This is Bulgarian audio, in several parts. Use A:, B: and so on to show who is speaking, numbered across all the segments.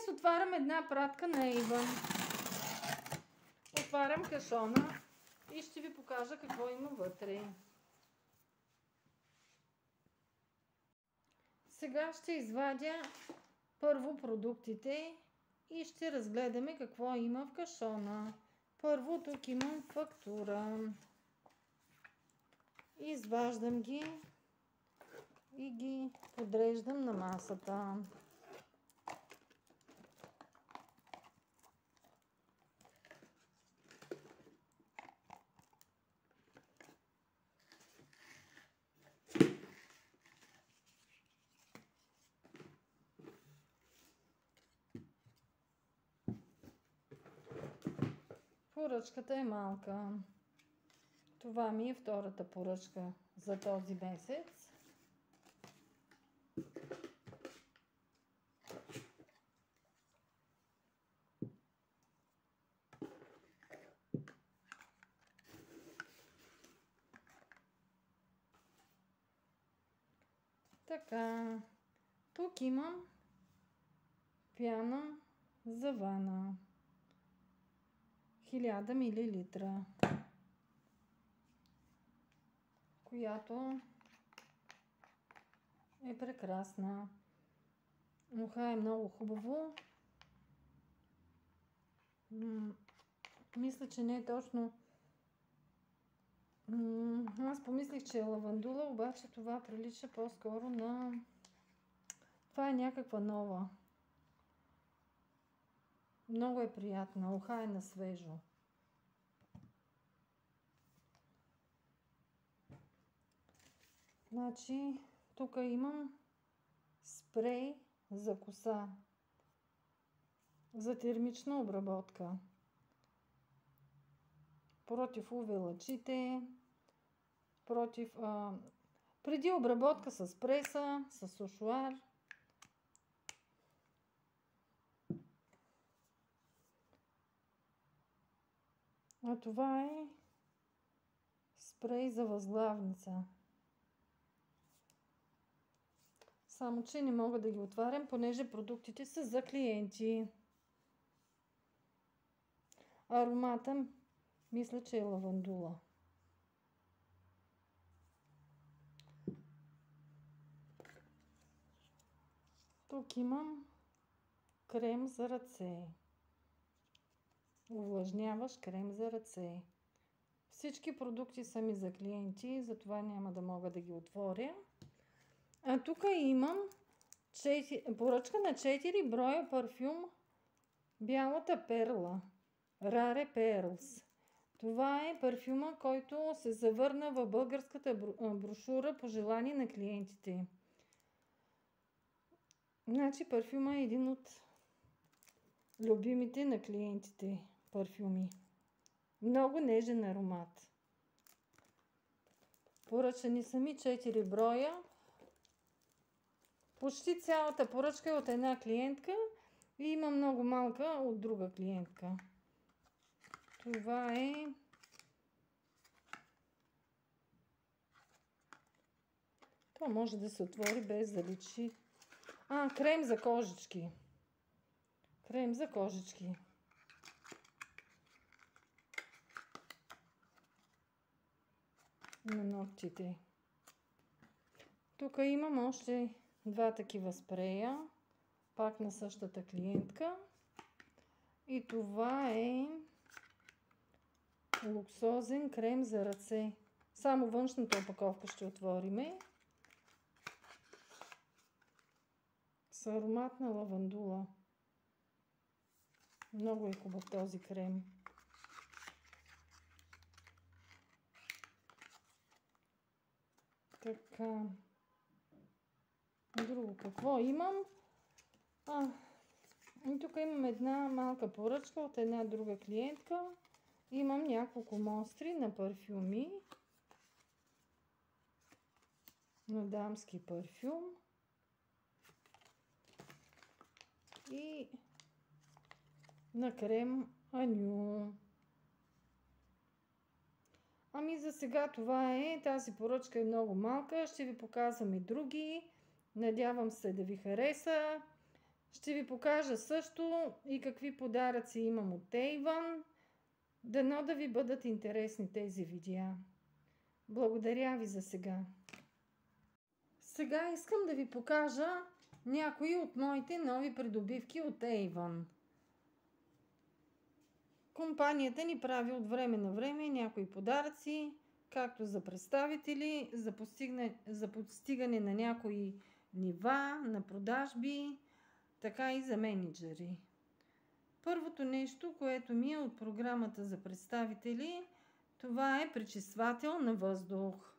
A: Днес отварям една пратка на Avon. Отварям кашона и ще ви покажа какво има вътре. Сега ще извадя първо продуктите и ще разгледаме какво има в кашона. Първо тук имам фактура. Изваждам ги и ги подреждам на масата. Поръчката е малка. Това ми е втората поръчка за този месец. Така, тук имам пяна за вана. 1000 мл, която е прекрасна. Уха е много хубаво. Мисля, че не е точно. Аз помислих, че е лавандула, обаче това прилича по-скоро на... Това е някаква нова. Много е приятна. Уха е на свежо. Значи, тук имам спрей за коса. За термична обработка. Против UV лъчите. Преди обработка с преса, с сушуар. А това е спрей за възглавница. Само че не мога да ги отварям, понеже продуктите са за клиенти. Аромата мисля, че е лавандула. Тук имам крем за ръце. Увлажняващ крем за ръце. Всички продукти са ми за клиенти, затова няма да мога да ги отворя. А тук имам поръчка на 4 броя парфюм Бялата перла. Rare Pearls. Това е парфюма, който се завърна в българската брошура по желание на клиентите. Значи парфюма е един от любимите на клиентите парфюми. Много нежен аромат. Поръчани са ми 4 броя. Почти цялата поръчка е от една клиентка и има много малка от друга клиентка. Това е това може да се отвори без да личи. Крем за кожички. Крем за кожички. На ногтите. Тук имам още 2 такива спрея. Пак на същата клиентка. И това е луксозен крем за ръце. Само външната опаковка ще отвориме. С аромат на лавандула. Много е хубав този крем. Така. Друго какво имам? И тук имам една малка поръчка от една друга клиентка. Имам няколко монстри на парфюми. На дамски парфюм. И на крем Аню. За сега това е. Тази поръчка е много малка. Ще ви показвам и други. Надявам се да ви хареса. Ще ви покажа също и какви подаръци имам от Avon. Дано да ви бъдат интересни тези видеа. Благодаря ви за сега. Сега искам да ви покажа някои от моите нови придобивки от Avon. Компанията ни прави от време на време някои подаръци, както за представители, за постигане на някои нива, на продажби, така и за менеджери. Първото нещо, което ми е от програмата за представители, това е пречиствател на въздух.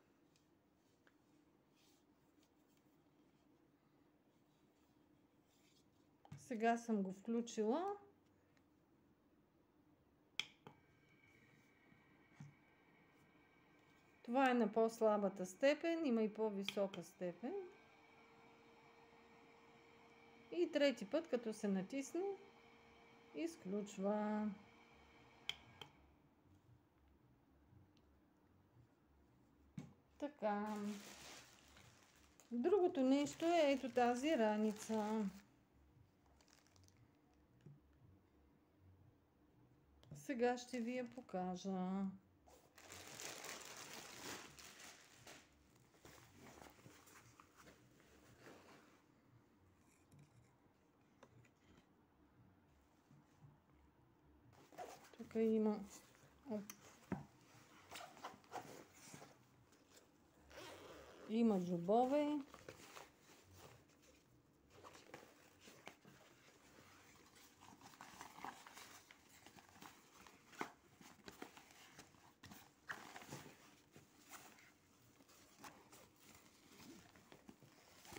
A: Сега съм го включила. Това е на по-слабата степен, има и по-висока степен. И трети път, като се натисне, изключва. Така. Другото нещо е ето тази раница. Сега ще ви я покажа. Тук има джобове.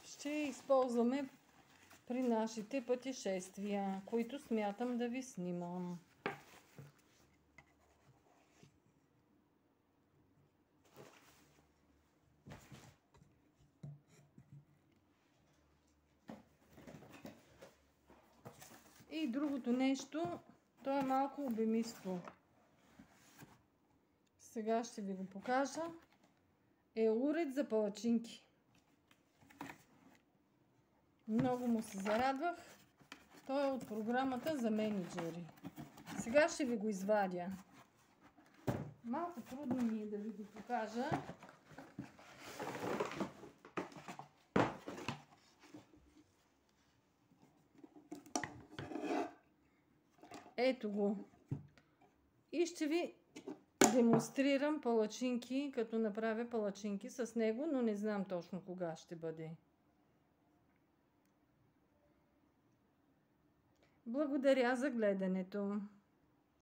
A: Ще използваме при нашите пътешествия, които смятам да ви снимам. И другото нещо, то е малко обемисто. Сега ще ви го покажа. Е уред за палачинки. Много му се зарадвах. Той е от програмата за менеджери. Сега ще ви го извадя. Малко трудно ми е да ви го покажа. Ето го. И ще ви демонстрирам палачинки, като направя палачинки с него, но не знам точно кога ще бъде. Благодаря за гледането.